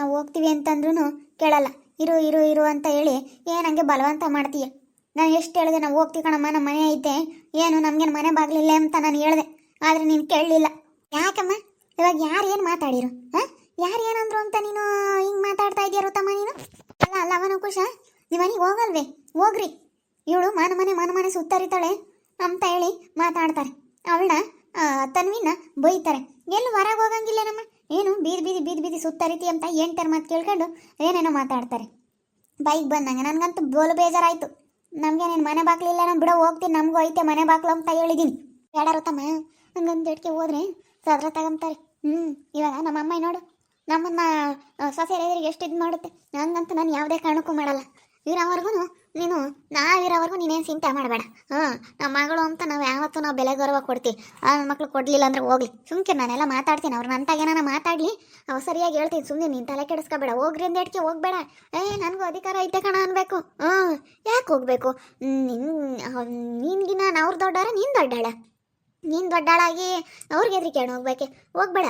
ನಾವು ಹೋಗ್ತೀವಿ ಅಂತಂದ್ರೂ ಕೇಳಲ್ಲ. ಇರು ಇರು ಇರು ಅಂತ ಹೇಳಿ ಏನಂಗೆ ಬಲವಂತ ಮಾಡ್ತೀಯ. ನಾನು ಎಷ್ಟು ಹೇಳಿದೆ ನಾವು ಹೋಗ್ತೀವಿ ಕಣಮ್ಮ, ನಮ್ಮ ಮನೆ ಐತೆ, ಏನು ನಮಗೇನು ಮನೆ ಬಾಗ್ಲಿಲ್ಲ ಅಂತ ನಾನು ಹೇಳಿದೆ, ಆದರೆ ನೀನು ಕೇಳಲಿಲ್ಲ. ಯಾಕಮ್ಮ ಇವಾಗ ಯಾರು ಏನು ಮಾತಾಡಿರು? ಹಾಂ, ಯಾರು ಏನಂದ್ರು ಅಂತ ನೀನು ಹಿಂಗೆ ಮಾತಾಡ್ತಾ ಇದೆಯಾ ರುತಮ್ಮ ನೀನು? ಅಲ್ಲ ಅಲ್ಲ ಅವನ ಖುಷ, ನಿಮ್ಮ ಮನೆಗೆ ಹೋಗಲ್ವೇ? ಹೋಗ್ರಿ. ಇವಳು ಮನೆ ಸುತ್ತರಿತಾಳೆ ಅಂತ ಹೇಳಿ ಮಾತಾಡ್ತಾರೆ. ಅವಳನ್ನ ತನ್ವಿನ ಬೈತಾರೆ. ಎಲ್ಲಿ ಹೊರಗೆ ಹೋಗಂಗಿಲ್ಲ ನಮ್ಮ, ಏನು ಬೀದಿ ಸುತ್ತರಿತಿ ಅಂತ ಎಂಟರ ಮಾತು ಕೇಳ್ಕೊಂಡು ಏನೇನೋ ಮಾತಾಡ್ತಾರೆ. ಬೈಕ್ ಬಂದಂಗೆ ನನಗಂತೂ ಬೋಲು ಬೇಜಾರಾಯಿತು. ನಮಗೆ ನೀನು ಮನೆ ಬಾಕ್ಲಿಲ್ಲ, ನಾನು ಬಿಡೋ ಹೋಗ್ತೀನಿ, ನಮಗೂ ಐತೆ ಮನೆ ಬಾಕ್ಲು ಅಂತ ಹೇಳಿದ್ದೀನಿ. ಬೇಡ ರುತಮ್ಮ, ಹಂಗಂದು ಎಡ್ಕೆ ಹೋದ್ರೆ ಸದ್ರ ತಗೊಂತಾರೆ. ಇವಾಗ ನಮ್ಮಮ್ಮ ನೋಡು, ನಮ್ಮನ್ನ ಸೊಸೆಯರ ಎದುರಿಗೆ ಎಷ್ಟು ಇದು ಮಾಡುತ್ತೆ. ಹಂಗಂತ ನಾನು ಯಾವುದೇ ಕಾರಣಕ್ಕೂ ಮಾಡಲ್ಲ. ಇರೋವರೆಗೂ ನೀನು, ನಾವಿರೋವರೆಗೂ ನೀನೇನು ಚಿಂತೆ ಮಾಡಬೇಡ. ನಮ್ಮ ಮಗಳು ಅಂತ ನಾವು ಯಾವತ್ತೂ ನಾವು ಬೆಲೆ ಗೌರವ ಕೊಡ್ತೀವಿ. ಆ ಮಕ್ಳು ಕೊಡಲಿಲ್ಲ ಅಂದರೆ ಹೋಗ್ಲಿ, ಸುಮ್ಕೆ ನಾನೆಲ್ಲ ಮಾತಾಡ್ತೀನಿ. ಅವ್ರು ನಂತಾಗೇನ ಮಾತಾಡಲಿ, ಅವ್ರು ಸರಿಯಾಗಿ ಹೇಳ್ತೀನಿ. ಸುಮ್ಮನೆ ನೀನು ತಲೆ ಕೆಡಿಸ್ಕೋಬೇಡ. ಹೋಗ್ರಿ ಅಂದ ಎಡ್ಕೆ ಹೋಗ್ಬೇಡ. ನನಗೂ ಅಧಿಕಾರ ಐತೆ ಕಣ ಅನ್ಬೇಕು. ಯಾಕೆ ಹೋಗ್ಬೇಕು? ನಿನ್ಗಿನ ಅವ್ರು ದೊಡ್ಡಾರ, ನೀನು ದೊಡ್ಡಾಳ. ನೀನು ದೊಡ್ಡಾಳಾಗಿ ಅವ್ರಿಗೆ ಹೆದರಿಕೆ ಹೋಗ್ಬೇಕೆ? ಹೋಗ್ಬೇಡ.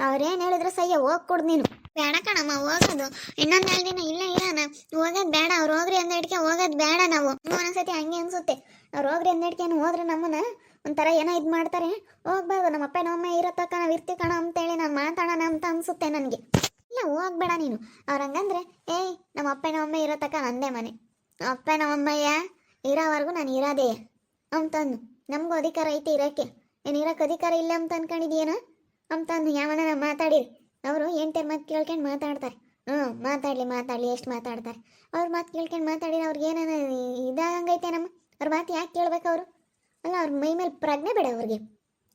ಅವ್ರೇನು ಹೇಳಿದ್ರು ಸಯ್ಯ ಹೋಗ್ಕೊಡು ನೀನು. ಬೇಡ ಕಣಮ್ಮ ಹೋಗೋದು. ಇನ್ನೊಂದು 2 ದಿನ ಇಲ್ಲೇ ಇರೋಣ. ಹೋಗೋದು ಬೇಡ. ಅವ್ರು ಹೋಗ್ರಿ ಅಂದೇಡ್ಕೆ ಹೋಗೋದು ಬೇಡ. ನಾವು ಒಂದೊಂದ್ಸತಿ ಹಂಗೆ ಅನ್ಸುತ್ತೆ. ಅವ್ರು ಹೋಗ್ರಿ ಅಂದೇಡ್ಕೆ ಹೋದ್ರೆ ನಮ್ಮನ್ನ ಒಂಥರ ಏನೋ ಇದು ಮಾಡ್ತಾರೆ. ಹೋಗ್ಬಾರ್ದು. ನಮ್ಮ ಅಪ್ಪ ನಮ್ಮಮ್ಮ ಇರೋ ತಕ್ಕ ನಾವು ಇರ್ತೀವಿ ಕಣ ಅಂತೇಳಿ ನಾನು ಮಾತಾಡೋಣ ಅಂತ ಅನ್ಸುತ್ತೆ ನನಗೆ. ಇಲ್ಲ ಹೋಗ್ಬೇಡ ನೀನು. ಅವ್ರು ಹಂಗಂದ್ರೆ ನಮ್ಮ ಅಪ್ಪ ನಮ್ಮಮ್ಮ ಇರೋ ತಕ್ಕ ನಂದೇ ಮನೆ, ಅಪ್ಪ ನಮ್ಮಮ್ಮಯ್ಯ ಇರೋವರೆಗೂ ನಾನು ಇರೋದೇ ಅಂತಂದು. ನಮಗೂ ಅಧಿಕಾರ ಐತೆ ಇರೋಕ್ಕೆ. ಏನು ಇರೋಕ್ಕೆ ಅಧಿಕಾರ ಇಲ್ಲ ಅಂತ ಅನ್ಕೊಂಡಿದ್ದೀನ ಅಂತಂದು ಯಾವನ ಮಾತಾಡಿರಿ. ಅವರು ಎಂಟರ ಮಾತು ಕೇಳ್ಕೊಂಡು ಮಾತಾಡ್ತಾರೆ. ಮಾತಾಡಲಿ ಎಷ್ಟು ಮಾತಾಡ್ತಾರೆ. ಅವ್ರ ಮಾತು ಕೇಳ್ಕೊಂಡು ಮಾತಾಡಿರಿ. ಅವ್ರಿಗೆ ಏನೇನು ಇದಾಗಂಗೈತೆ ನಮ್ಮ ಅವ್ರ ಮಾತು ಯಾಕೆ ಕೇಳ್ಬೇಕು ಅವರು? ಅಲ್ಲ, ಅವ್ರ ಮೈ ಮೇಲೆ ಪ್ರಜ್ಞೆ ಬೇಡ ಅವ್ರಿಗೆ.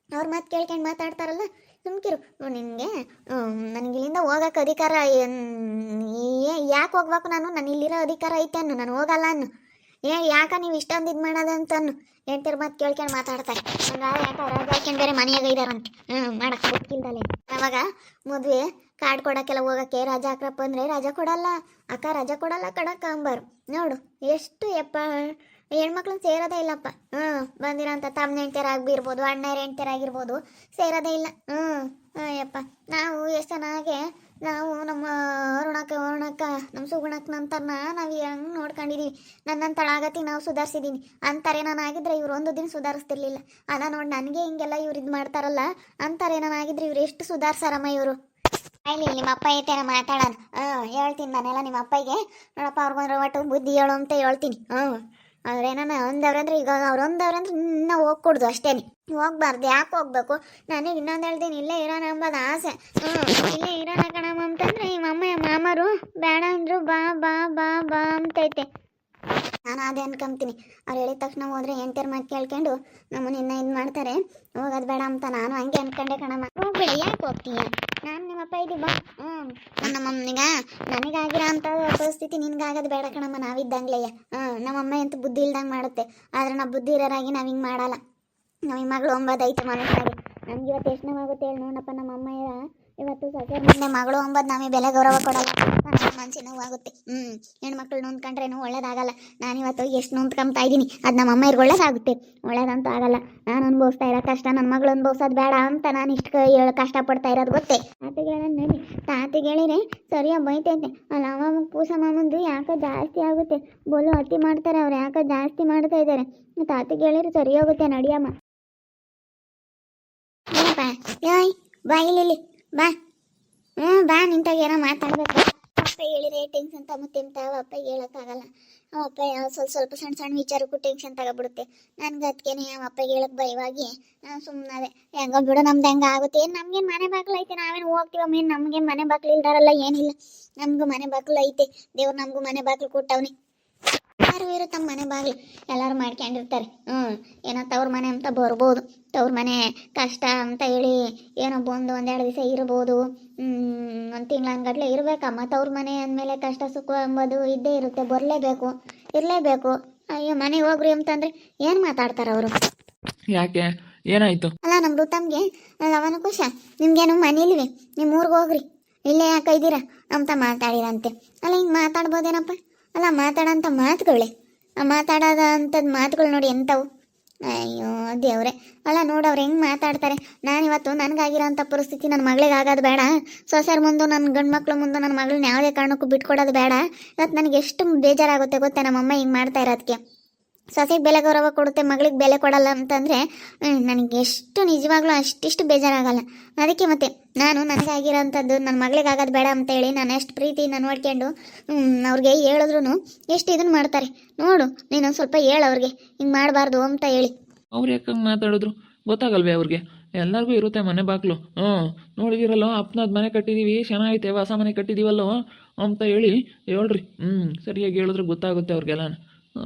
ಅವ್ರ ಮಾತು ಕೇಳ್ಕೊಂಡು ಮಾತಾಡ್ತಾರಲ್ಲ, ಸುಮ್ಕಿರು. ನಿನಗೆ ನನಗೆ ಇಲ್ಲಿಂದ ಹೋಗೋಕೆ ಅಧಿಕಾರ ಯಾಕೆ ಹೋಗ್ಬೇಕು? ನಾನು ಇಲ್ಲಿರೋ ಅಧಿಕಾರ ಐತೆ ಅನ್ನು, ನಾನು ಹೋಗಲ್ಲ ಅನ್ನು. ಯಾಕೆ ನೀವು ಇಷ್ಟೊಂದು ಇದು ಮಾಡೋದಂತ ಅನ್ನು. ಎಂಟರ ಮಾತು ಕೇಳ್ಕೊಂಡು ಮಾತಾಡ್ತಾರೆ. ಯಾಕೆ ರಾಜ ಹಾಕ್ಯಂಡು ಬೇರೆ ಮನೆಯಾಗ ಇದಾರಂತೆ. ಮಾಡಕ್ಕೆ ಗೊತ್ತಿಲ್ದಲೆ. ಅವಾಗ ಮದುವೆ ಕಾರ್ಡ್ ಕೊಡೋಕ್ಕೆಲ್ಲ ಹೋಗೋಕ್ಕೆ ರಾಜ ಹಾಕ್ರಪ್ಪ ಅಂದರೆ ರಾಜ ಕೊಡಲ್ಲ. ಅಕ್ಕ ರಾಜ ಕೊಡಲ್ಲ ಕಡಕ್ಕ ಅಂಬಾರು. ನೋಡು ಎಷ್ಟು ಯಪ್ಪ ಹೆಣ್ಮಕ್ಳನ್ನ ಸೇರೋದೇ ಇಲ್ಲಪ್ಪ. ಬಂದಿರೋಂಥ ತಮ್ಮ ಹೆಂಡ್ತಿಯರಾಗಿರ್ಬೋದು, ಅಣ್ಣರ ಹೆಂಡ್ತಿಯರಾಗಿರ್ಬೋದು, ಸೇರೋದೇ ಇಲ್ಲ. ಯಪ್ಪ ನಾವು ಎಷ್ಟು ಚೆನ್ನಾಗೆ ನಾವು ನಮ್ಮ ಅರುಣಕ್ಕ ನಮ್ಮ ಸುಗುಣಕ್ಕ ನಂತರನ ನಾವು ಹೆಂಗೆ ನೋಡ್ಕೊಂಡಿದ್ದೀವಿ. ನನ್ನಂತಳಾಗತ್ತಿಗೆ ನಾವು ಸುಧಾರಿಸಿದ್ದೀನಿ ಅಂತಾರೆ. ನಾನು ಆಗಿದ್ರೆ ಇವ್ರು ಒಂದು ದಿನ ಸುಧಾರಿಸ್ತಿರ್ಲಿಲ್ಲ. ಅದ ನೋಡಿ ನನಗೆ ಹಿಂಗೆಲ್ಲ ಇವ್ರು ಇದು ಮಾಡ್ತಾರಲ್ಲ ಅಂತಾರೆ. ನಾನು ಆಗಿದ್ರೆ ಇವ್ರು ಎಷ್ಟು ಸುಧಾರಿಸಾರಮ್ಮ ಇವರು. ಇಲ್ಲಿ ನಿಮ್ಮ ಅಪ್ಪ ಐತೇನ ಮಾತಾಡೋಣ. ಹೇಳ್ತೀನಿ ನಾನೆಲ್ಲ ನಿಮ್ಮ ಅಪ್ಪಗೆ. ನೋಡಪ್ಪ ಅವ್ರಿಗೊಂದ್ರೆ ಒಟ್ಟು ಬುದ್ಧಿ ಹೇಳು ಅಂತ ಹೇಳ್ತೀನಿ. ಅವ್ರೇನ ಒಂದವ್ರಂದ್ರೆ ಈಗ ಅವ್ರು ಒಂದವ್ರಂದ್ರೆ ಇನ್ನೂ ಹೋಗ್ಕೊಡ್ದು ಅಷ್ಟೇ. ಹೋಗ್ಬಾರ್ದು. ಯಾಕೆ ಹೋಗ್ಬೇಕು? ನನಗೆ ಇನ್ನೊಂದು ಹೇಳ್ತೀನಿ, ಇಲ್ಲೇ ಇರೋಣ ಎಂಬುದು ಆಸೆ. ಇಲ್ಲೇ ಇರೋಣ ಕಣಮ್ಮ ಅಂತಂದ್ರೆ ಈ ಮಾಮರು ಬೇಡ ಅಂದ್ರು ಬಾ ಬಾ ಬಾ ಬಾ ಅಂತೈತೆ. ನಾನು ಅದೇ ಅನ್ಕೊಂತೀನಿ. ಅವ್ರು ಹೇಳಿದ ತಕ್ಷಣ ಹೋದ್ರೆ ಎಂಟರ ಮಾತು ಕೇಳ್ಕೊಂಡು ನಮ್ಮನ್ನ ಇನ್ನೂ ಇದು ಮಾಡ್ತಾರೆ. ಹೋಗೋದು ಬೇಡ ಅಂತ ನಾನು ಹಂಗೆ ಅನ್ಕೊಂಡೆ ಕಣಮ್ಮ. ಹೋಗ್ಬೇಡ. ಯಾಕೆ ಹೋಗ್ತೀಯ? ನಾನು ನಿಮ್ಮಪ್ಪ ಇದ್ದೀವಿ ಬಾ. ನಮ್ಮಮ್ಮನಿಗ ನನಗಾಗಿರೋ ಅಂಥ ಪರಿಸ್ಥಿತಿ ನಿನ್ಗಾಗೋದು ಬೇಡ ಕಣಮ್ಮ. ನಾವಿದ್ದಂಗ್ಲೆಯ್ಯ. ನಮ್ಮಮ್ಮ ಅಂತೂ ಬುದ್ಧಿ ಇಲ್ದಂಗೆ ಮಾಡುತ್ತೆ. ಆದರೆ ನಾವು ಬುದ್ಧಿ ಇರೋರಾಗಿ ನಾವು ಹಿಂಗೆ ಮಾಡಲ್ಲ. ನಾವು ಈ ಮಗಳು ಒಂಬದೈತೆ ಮನಸ್ಸಾಗಿ. ನಮ್ಗೆ ಇವತ್ತು ಎಷ್ಟು ನೋವಾಗುತ್ತೆ ಹೇಳಿ ನೋಡಪ್ಪ. ನಮ್ಮಮ್ಮ ಇವತ್ತು ಸೊಸೆ ಮುಂದೆ ಮಗಳು ಒಂಬದು ನಮಗೆ ಬೆಲೆ ಗೌರವ ಕೊಡಲ್ಲ. ನನ್ನ ಮನಸ್ಸಿನ ನೋವಾಗುತ್ತೆ. ಹೆಣ್ಮಕ್ಳು ನೊಂದ್ಕೊಂಡ್ರೇನು ಒಳ್ಳೇದಾಗಲ್ಲ. ನಾನಿವತ್ತು ಎಷ್ಟು ನೊಂದ್ಕೊಂತಾ ಇದ್ದೀನಿ. ಅದು ನಮ್ಮಮ್ಮ ಇವ್ರಿಗೆ ಒಳ್ಳೇದಾಗುತ್ತೆ, ಒಳ್ಳೇದಂತೂ ಆಗಲ್ಲ. ನಾನು ಅನುಭವಿಸ್ತಾ ಇರೋ ಕಷ್ಟ ನನ್ನ ಮಗಳು ಅನುಭವಿಸೋದು ಬೇಡ ಅಂತ ನಾನು ಇಷ್ಟು ಕಷ್ಟಪಡ್ತಾ ಇರೋದು ಗೊತ್ತೇ. ತಾತಿಗೆ ಹೇಳಿದ್ರೆ ಸರಿಯಾಗಿ ಬೈತೈತೆ. ಅಲ್ಲ ಅವ ಪೂಸ ಮಾಮಂದು ಯಾಕೋ ಜಾಸ್ತಿ ಆಗುತ್ತೆ. ಬೋಲು ಅತಿ ಮಾಡ್ತಾರೆ ಅವ್ರು. ಯಾಕೋ ಜಾಸ್ತಿ ಮಾಡ್ತಾ ಇದ್ದಾರೆ. ತಾತಿಗೆ ಹೇಳಿದ್ರೆ ಸರಿ ಹೋಗುತ್ತೆ. ನಡಿಯಮ್ಮ. ಏನಪ್ಪ ಬಾ ಇಲ್ಲಿ ಬಾ. ಬಾ ನಿಂತಾಗ ಏನೋ ಮಾತಾಡ್ಬೇಕು. ಅಪ್ಪ ಹೇಳಿದ್ರೆ ಟೆನ್ಷನ್ ತಮ್ಮತ್ತಿಂತಾವ. ಅಪ್ಪ ಹೇಳೋಕ್ಕಾಗಲ್ಲ. ಅಪ್ಪ ಸ್ವಲ್ಪ ಸಣ್ಣ ವಿಚಾರಕ್ಕೂ ಟೆನ್ಷನ್ ತಗೊಬಿಡುತ್ತೆ. ನನ್ಗೆ ಅದಕ್ಕೇನೆ ಅಪ್ಪಗೆ ಹೇಳಕ್ಕೆ ಭಯವಾಗಿ ಸುಮ್ಮನೆ ಹೆಂಗೋ ಬಿಡು, ನಮ್ದು ಹೆಂಗೆ ಆಗುತ್ತೆ. ಏನು ನಮ್ಗೇನು ಮನೆ ಬಾಗಿಲು ಐತೆ, ನಾವೇನು ಹೋಗ್ತೀವ ಮೇನ್. ನಮ್ಗೇನು ಮನೆ ಬಾಗಿಲು ಇಲ್ದಾರಲ್ಲ, ಏನಿಲ್ಲ. ನಮಗೂ ಮನೆ ಬಾಗಿಲು ಐತೆ. ದೇವ್ರು ನಮಗೂ ಮನೆ ಬಾಗಿಲು ಕೊಟ್ಟವನಿ. ಯಾರು ಇರುತ್ತೆ ನಮ್ಮ ಮನೆ ಬಾಗಿಲು. ಎಲ್ಲರೂ ಮಾಡ್ಕೊಂಡಿರ್ತಾರೆ. ಏನೋ ತವ್ರ ಮನೆ ಅಂತ ಬರ್ಬೋದು. ತವ್ರ ಮನೆ ಕಷ್ಟ ಅಂತ ಹೇಳಿ ಏನೋ ಬಂದು 1-2 ದಿವಸ ಇರ್ಬೋದು. 1 ತಿಂಗಳನ್ಗಟ್ಲೆ ಇರಬೇಕಮ್ಮ. ತವ್ರ ಮನೆ ಅಂದಮೇಲೆ ಕಷ್ಟ ಸುಖ ಎಂಬುದು ಇದ್ದೇ ಇರುತ್ತೆ. ಬರಲೇಬೇಕು, ಇರಲೇಬೇಕು. ಅಯ್ಯೋ ಮನೆಗೆ ಹೋಗ್ರಿ ಅಂತಂದರೆ ಏನು ಮಾತಾಡ್ತಾರೆ ಅವರು? ಯಾಕೆ ಏನಾಯ್ತು? ಅಲ್ಲ ನಮ್ಮ ಋತಮ್ಗೆ ಅವನು ಖುಷ, ನಿಮ್ಗೇನು ಮನೇಲಿವೆ, ನಿಮ್ಮ ಊರಿಗೆ ಹೋಗ್ರಿ, ಇಲ್ಲೇ ಯಾಕೆ ಇದ್ದೀರಾ ಅಂತ ಮಾತಾಡಿರಂತೆ. ಅಲ್ಲ ಹಿಂಗೆ ಮಾತಾಡ್ಬೋದೇನಪ್ಪ? ಅಲ್ಲ ಮಾತಾಡೋಂಥ ಮಾತುಗಳೇ, ಮಾತಾಡೋದ ಅಂಥದ್ದು ಮಾತುಗಳು ನೋಡಿ ಎಂಥವು. ಅಯ್ಯೋ ದೇವ್ರೆ, ಅಲ್ಲ ನೋಡು ಅವ್ರು ಹೆಂಗೆ ಮಾತಾಡ್ತಾರೆ. ನಾನಿವತ್ತು ನನಗಾಗಿರೋಂಥ ಪರಿಸ್ಥಿತಿ ನನ್ನ ಮಗಳಿಗೆ ಆಗೋದು ಬೇಡ, ಸೊಸೆಯರ ಮುಂದೆ ನನ್ನ ಗಂಡು ಮಕ್ಳ ಮುಂದೆ ನನ್ನ ಮಗಳನ್ನ ಯಾವುದೇ ಕಾರಣಕ್ಕೂ ಬಿಟ್ಕೊಡೋದು ಬೇಡ. ಇವತ್ತು ನನಗೆ ಎಷ್ಟು ಬೇಜಾರಾಗುತ್ತೆ ಗೊತ್ತಾ ನಮ್ಮಮ್ಮ ಹಿಂಗೆ ಮಾಡ್ತಾ ಇರೋದಕ್ಕೆ. ಸೊಸೆಗೆ ಬೆಲೆ ಗೌರವ ಕೊಡುತ್ತೆ, ಮಗಳಿಗೆ ಬೆಲೆ ಕೊಡಲ್ಲ ಅಂತಂದರೆ ನನಗೆ ಎಷ್ಟು ನಿಜವಾಗ್ಲೂ ಅಷ್ಟಿಷ್ಟು ಬೇಜಾರಾಗಲ್ಲ. ಅದಕ್ಕೆ ಮತ್ತೆ ನಾನು ನನಗಾಗಿರೋಂಥದ್ದು ನನ್ನ ಮಗಳಿಗೆ ಆಗೋದು ಬೇಡ ಅಂತೇಳಿ ನಾನು ಎಷ್ಟು ಪ್ರೀತಿಯಿಂದ ನೋಡ್ಕೊಂಡು ಅವ್ರಿಗೆ ಹೇಳಿದ್ರು ಎಷ್ಟು ಇದನ್ನು ಮಾಡ್ತಾರೆ. ನೋಡು ನೀನು ಸ್ವಲ್ಪ ಹೇಳು ಅವ್ರಿಗೆ ಹಿಂಗೆ ಮಾಡಬಾರ್ದು ಅಂತ ಹೇಳಿ. ಅವ್ರು ಯಾಕೆ ಹಂಗೆ ಮಾತಾಡಿದ್ರು ಗೊತ್ತಾಗಲ್ವೇ ಅವ್ರಿಗೆ? ಎಲ್ಲರಿಗೂ ಇರುತ್ತೆ ಮನೆ ಬಾಗಿಲು. ನೋಡಿದಿರಲ್ಲೋ ಅಪ್ಪನದ್ದು ಮನೆ ಕಟ್ಟಿದ್ದೀವಿ, ಚೆನ್ನಾಗೈತೆ, ಹೊಸ ಮನೆ ಕಟ್ಟಿದ್ದೀವಲ್ಲೋ ಅಂತ ಹೇಳ್ರಿ. ಸರಿಯಾಗಿ ಹೇಳಿದ್ರೆ ಗೊತ್ತಾಗುತ್ತೆ ಅವ್ರಿಗೆಲ್ಲ.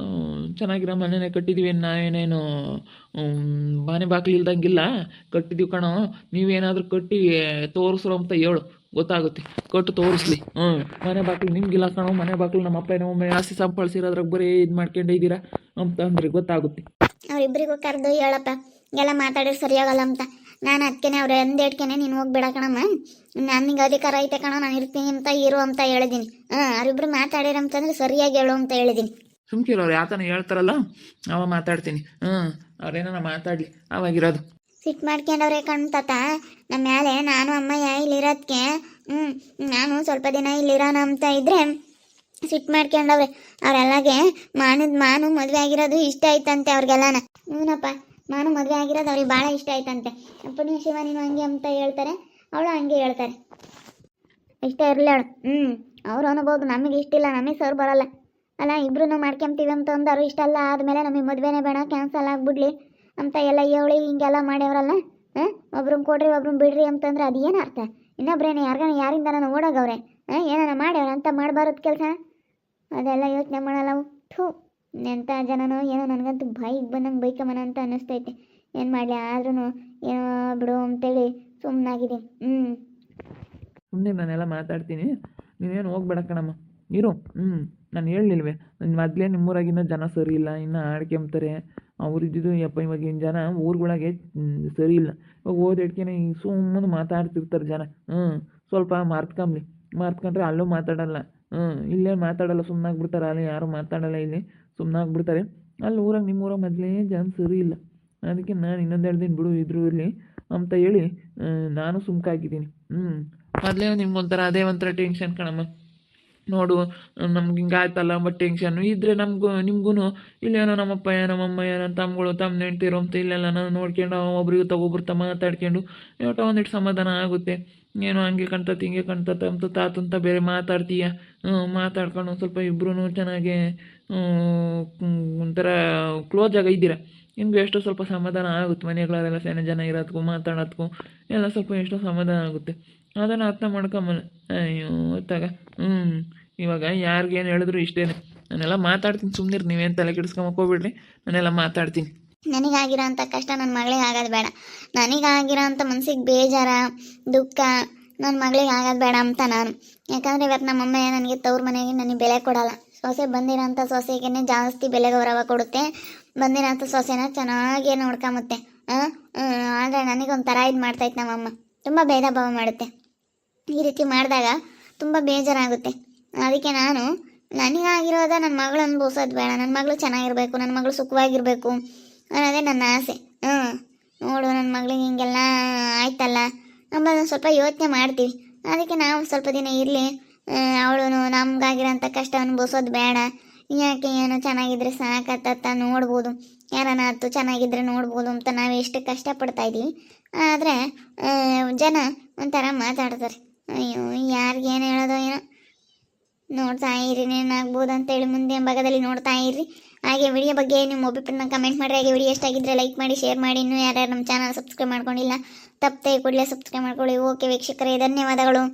ಚೆನ್ನಾಗಿರೋ ಮನೆನೇ ಕಟ್ಟಿದ್ದೀವಿ, ನಾವೇನೇನು ಮನೆ ಬಾಗಿಲು ಇಲ್ದಂಗಿಲ್ಲ, ಕಟ್ಟಿದ್ದೀವಿ ಕಣೋ. ನೀವೇನಾದರೂ ಕಟ್ಟಿ ತೋರಿಸ್ರು ಅಂತ ಹೇಳು, ಗೊತ್ತಾಗುತ್ತೆ. ಕಟ್ಟು ತೋರಿಸ್ಲಿ. ಮನೆ ಬಾಗಿಲು ನಿಮ್ಗಿಲ್ಲ ಕಣೋ, ಮನೆ ಬಾಗಿಲು ನಮ್ಮ ಅಪ್ಪ ನಮ್ಮಮ್ಮ ಆಸ್ತಿ ಸಂಪಾದಿಸಿರೋದ್ರಾಗ ಬರೀ ಇದು ಮಾಡ್ಕೊಂಡಿದ್ದೀರಾ ಅಂತ ಅಂದ್ರೆ ಗೊತ್ತಾಗುತ್ತೆ. ಅವರಿಬ್ಬರಿಗೂ ಕರೆದು ಹೇಳಪ್ಪ, ಎಲ್ಲ ಮಾತಾಡಿದ್ರೆ ಸರಿಯಾಗಲ್ಲ ಅಂತ. ನಾನು ಅದಕ್ಕೇನೆ ಅವ್ರು ಅಂದೇಟ್ಕೆನೆ ನೀನು ಹೋಗ್ಬೇಡ ಕಣಮ್ಮ, ನನಗೆ ಅಧಿಕಾರ ಐತೆ ಕಣೋ, ನಾನು ಇರ್ತೀನಿ ಅಂತ ಇರು ಅಂತ ಹೇಳಿದ್ದೀನಿ. ಅವರಿಬ್ರು ಮಾತಾಡಿರಂತಂದ್ರೆ ಸರಿಯಾಗಿ ಹೇಳು ಅಂತ ಹೇಳಿದ್ದೀನಿ. ಸುಮ್ಕಿರೋ, ಅವ್ರು ಯಾವ ಹೇಳ್ತಾರಲ್ಲ ಅವ ಮಾತಾಡ್ತೀನಿ. ಅವ್ರೇನ ಮಾತಾಡಲಿ, ಅವಾಗಿರೋದು. ಸಿಟ್ಟು ಮಾಡ್ಕೊಂಡವ್ರೆ ಕಣ್ತಾತ ನಮ್ಮ ಮೇಲೆ. ನಾನು ಅಮ್ಮಯ್ಯ ಇಲ್ಲಿರೋದಕ್ಕೆ ನಾನು ಸ್ವಲ್ಪ ದಿನ ಇಲ್ಲಿರೋಣ ಅಂತ ಇದ್ರೆ ಸಿಟ್ಟು ಮಾಡ್ಕೊಂಡವ್ರೆ. ಅವರೆಲ್ಲಗೆ ಮಾನು ಮದುವೆ ಆಗಿರೋದು ಇಷ್ಟ ಆಯ್ತಂತೆ ಅವ್ರಿಗೆಲ್ಲನ. ಹ್ಞೂನಪ್ಪ, ಮಾನು ಮದುವೆ ಆಗಿರೋದು ಅವ್ರಿಗೆ ಭಾಳ ಇಷ್ಟ ಆಯ್ತಂತೆ. ಪುಣ್ಯ ಶಿವ ನೀನು ಹಂಗೆ ಅಂತ ಹೇಳ್ತಾರೆ, ಅವಳು ಹಂಗೆ ಹೇಳ್ತಾರೆ. ಇಷ್ಟ ಇರಲಿ ಅವಳು. ಅವ್ರು ಅನ್ಬೋದು ನಮಗೆ ಇಷ್ಟಿಲ್ಲ, ನಮಗೆ ಸರ್ ಬರಲ್ಲ ಅಲ್ಲ, ಇಬ್ರು ಮಾಡ್ಕೊಂತೀವಿ ಅಂತ ಅಂದರು. ಇಷ್ಟ ಅಲ್ಲ ಆದಮೇಲೆ ನಮಗೆ ಮದುವೆನೇ ಬೇಡ, ಕ್ಯಾನ್ಸಲ್ ಆಗಿಬಿಡ್ಲಿ ಅಂತ ಎಲ್ಲ ಹೇಳಿ ಹಿಂಗೆಲ್ಲ ಮಾಡ್ಯವ್ರಲ್ಲ. ಒಬ್ರನ್ನ ಕೊಡ್ರಿ ಒಬ್ರನ್ನ ಬಿಡ್ರಿ ಅಂತಂದ್ರೆ ಅದು ಏನು ಅರ್ಥ? ಇನ್ನೊಬ್ರೇನೆ ಯಾರಿಂದ ನಾನು ಓಡೋಗವ್ರೆ ಏನಾರ ಮಾಡ್ಯವ್ರ ಅಂತ ಮಾಡಬಾರದು ಕೆಲಸ. ಅದೆಲ್ಲ ಯೋಚನೆ ಮಾಡಲ್ಲ ಅವು. ಥೂ, ಎಂಥ ಜನನೋ ಏನೋ, ನನಗಂತೂ ಬೈಕ್ ಬಂದಂಗೆ ಬೈಕಮ್ಮನ ಅಂತ ಅನ್ನಿಸ್ತೈತೆ. ಏನು ಮಾಡಲಿ, ಆದ್ರೂ ಏನೋ ಬಿಡು ಅಂತೇಳಿ ಸುಮ್ಮನಾಗಿದ್ದೀನಿ. ಸುಮ್ಮನೆ ನಾನೆಲ್ಲ ಮಾತಾಡ್ತೀನಿ, ನೀವೇನು ಹೋಗ್ಬೇಡ ಕಣಮ್ಮ, ಇರು. ನಾನು ಹೇಳಲಿಲ್ವೇ, ನನ್ನ ಮೊದಲೇ ನಿಮ್ಮೂರಾಗಿನ ಜನ ಸರಿ ಇಲ್ಲ, ಇನ್ನು ಆಡ್ಕೊಂಬ್ತಾರೆ. ಅವ್ರಿದ್ದು ಯಪ್ಪ ಇವಾಗಿನ ಜನ ಊರುಗಳಿಗೆ ಸರಿ ಇಲ್ಲ. ಇವಾಗ ಓದಿಡ್ಕೆನೆ ಸುಮ್ಮನೆ ಮಾತಾಡ್ತಿರ್ತಾರೆ ಜನ. ಸ್ವಲ್ಪ ಮಾರ್ತ್ಕೊಂಡ್ರೆ ಅಲ್ಲೂ ಮಾತಾಡಲ್ಲ, ಇಲ್ಲೇ ಮಾತಾಡಲ್ಲ, ಸುಮ್ಮನಾಗ್ಬಿಡ್ತಾರೆ. ಅಲ್ಲಿ ಯಾರು ಮಾತಾಡಲ್ಲ, ಇಲ್ಲಿ ಸುಮ್ಮನಾಗ್ಬಿಡ್ತಾರೆ. ಅಲ್ಲಿ ಊರಾಗ ನಿಮ್ಮೂರಾಗ ಮೊದಲೇ ಜನ ಸರಿ ಇಲ್ಲ. ಅದಕ್ಕೆ ನಾನು ಇನ್ನೊಂದು 2 ದಿನ ಬಿಡು ಇದ್ರೂ ಇರಲಿ ಅಂತ ಹೇಳಿ ನಾನು ಸುಮ್ಕಾಗಿದ್ದೀನಿ. ಮೊದಲೇ ನಿಮ್ಗೊಂಥರ ಅದೇ ಒಂಥರ ಟೆನ್ಷನ್ ಕಣಮ್ಮ. ನೋಡು, ನಮ್ಗೆ ಹಿಂಗೆ ಆಯ್ತಲ್ಲ ಎಂಬ ಟೆನ್ಷನ್ನು ಇದ್ದರೆ ನಿಮಗೂ ಇಲ್ಲೇನೋ ನಮ್ಮಪ್ಪ ನಮ್ಮಮ್ಮ ನನ್ನ ತಮ್ಮಗಳು ತಮ್ಮ ನೆಂಟಿರೋ ಅಂತ ಇಲ್ಲೆಲ್ಲ ನಾನು ನೋಡ್ಕೊಂಡು ಒಬ್ರಿಗೆ ಒಬ್ಬರು ಮಾತಾಡ್ಕೊಂಡು ಒಟ್ಟು ಒಂದಿಟ್ಟು ಸಮಾಧಾನ ಆಗುತ್ತೆ. ಏನೋ ಹಂಗೆ ಕಾಣ್ತತಿ ಹಿಂಗೆ ಕಾಣ್ತತೆ ಅಂತ ತಾತಂತ ಬೇರೆ ಮಾತಾಡ್ತೀಯ. ಮಾತಾಡ್ಕೊಂಡು ಒಂದು ಸ್ವಲ್ಪ ಇಬ್ಬರೂ ಚೆನ್ನಾಗಿ ಒಂಥರ ಕ್ಲೋಸ್ ಆಗಿ ಇದ್ದೀರ. ನಿಮಗೂ ಎಷ್ಟೋ ಸ್ವಲ್ಪ ಸಮಾಧಾನ ಆಗುತ್ತೆ. ಮನೆಗಳೆಲ್ಲ ಸಣ್ಣ ಜನ ಇರೋದಕ್ಕೂ ಮಾತಾಡೋದಕ್ಕೂ ಎಲ್ಲ ಸ್ವಲ್ಪ ಎಷ್ಟೋ ಸಮಾಧಾನ ಆಗುತ್ತೆ. ಅದನ್ನು ಅರ್ಥ ಮಾಡ್ಕೊಂಬಲ್ಲ. ಅಯ್ಯೋ ಹೊತ್ತಾಗ ಇವಾಗ ಯಾರಿಗೇನು ಹೇಳಿದ್ರು ಇಷ್ಟೇ. ನಾನೆಲ್ಲ ಮಾತಾಡ್ತೀನಿ, ಸುಮ್ಮನಿರು, ನೀವೇನು ತಲೆ ಕೆಡಿಸ್ಕೊಂಬೋಗ್ಬಿಡ್ರಿ, ನಾನೆಲ್ಲ ಮಾತಾಡ್ತೀನಿ. ನನಗಾಗಿರೋ ಅಂಥ ಕಷ್ಟ ನನ್ನ ಮಗಳಿಗೆ ಆಗೋದು ಬೇಡ. ನನಗಾಗಿರೋ ಅಂಥ ಮನ್ಸಿಗೆ ಬೇಜಾರ ದುಃಖ ನನ್ನ ಮಗಳಿಗೆ ಆಗೋದು ಬೇಡ ಅಂತ ನಾನು. ಯಾಕಂದರೆ ಇವತ್ತು ನಮ್ಮಮ್ಮ ನನಗೆ ತವ್ರ ಮನೆಗೆ ನನಗೆ ಬೆಲೆ ಕೊಡಲ್ಲ. ಸೊಸೆ ಬಂದಿರೋಂಥ ಸೊಸೆಗೇ ಜಾಸ್ತಿ ಬೆಲೆ ಗೌರವ ಕೊಡುತ್ತೆ. ಬಂದಿರೋಂಥ ಸೊಸೆನ ಚೆನ್ನಾಗೇ ನೋಡ್ಕೊಂಬತ್ತೆ. ಆದರೆ ನನಗೊಂಥರ ಇದು ಮಾಡ್ತಾಯಿತ್ತು ನಮ್ಮಮ್ಮ. ತುಂಬ ಭೇದ ಭಾವ ಮಾಡುತ್ತೆ. ಈ ರೀತಿ ಮಾಡಿದಾಗ ತುಂಬ ಬೇಜಾರಾಗುತ್ತೆ. ಅದಕ್ಕೆ ನಾನು ನನಗಾಗಿರೋದ ನನ್ನ ಮಗಳು ಅನುಭವಿಸೋದು ಬೇಡ. ನನ್ನ ಮಗಳು ಚೆನ್ನಾಗಿರಬೇಕು, ನನ್ನ ಮಗಳು ಸುಖವಾಗಿರಬೇಕು ಅನ್ನೋದೇ ನನ್ನ ಆಸೆ. ನೋಡು, ನನ್ನ ಮಗಳಿಗೆ ಹಿಂಗೆಲ್ಲ ಆಯ್ತಲ್ಲ ನಮ್ಮದೊಂದು ಸ್ವಲ್ಪ ಯೋಚನೆ ಮಾಡ್ತೀವಿ. ಅದಕ್ಕೆ ನಾವು ಸ್ವಲ್ಪ ದಿನ ಇರಲಿ, ಅವಳು ನಮ್ಗಾಗಿರೋಂಥ ಕಷ್ಟ ಅನುಭವಿಸೋದು ಬೇಡ. ಯಾಕೆ ಏನೋ ಚೆನ್ನಾಗಿದ್ರೆ ಸಾಕತ್ತ ನೋಡ್ಬೋದು, ಯಾರನ್ನ ಹತ್ತು ಚೆನ್ನಾಗಿದ್ರೆ ನೋಡ್ಬೋದು ಅಂತ ನಾವು ಎಷ್ಟು ಕಷ್ಟಪಡ್ತಾಯಿದ್ದೀವಿ. ಆದರೆ ಜನ ಒಂಥರ ಮಾತಾಡ್ತಾರೆ. ಅಯ್ಯೋ, ಯಾರಿಗೇನು ಹೇಳೋದೋ ಏನೋ. ನೋಡ್ತಾ ಇರಿ, ಏನಾಗ್ಬೋದು ಅಂತೇಳಿ ಮುಂದೆ ಭಾಗದಲ್ಲಿ ನೋಡ್ತಾ ಇರ್ರಿ. ಹಾಗೆ ವಿಡಿಯೋ ಬಗ್ಗೆ ನಿಮ್ಮ ಒಪಿನಿಯನ್ನ ಕಮೆಂಟ್ ಮಾಡಿರಿ. ಹಾಗೆ ವಿಡಿಯೋ ಎಷ್ಟಾಗಿದ್ದರೆ ಲೈಕ್ ಮಾಡಿ, ಶೇರ್ ಮಾಡಿ. ಇನ್ನೂ ಯಾರ್ಯಾರು ನಮ್ಮ ಚಾನಲ್ ಸಬ್ಸ್ಕ್ರೈಬ್ ಮಾಡ್ಕೊಂಡಿಲ್ಲ ತಪ್ಪದೆ ಕೂಡಲೇ ಸಬ್ಸ್ಕ್ರೈಬ್ ಮಾಡ್ಕೊಳ್ಳಿ. ಓಕೆ ವೀಕ್ಷಕರೇ, ಧನ್ಯವಾದಗಳು.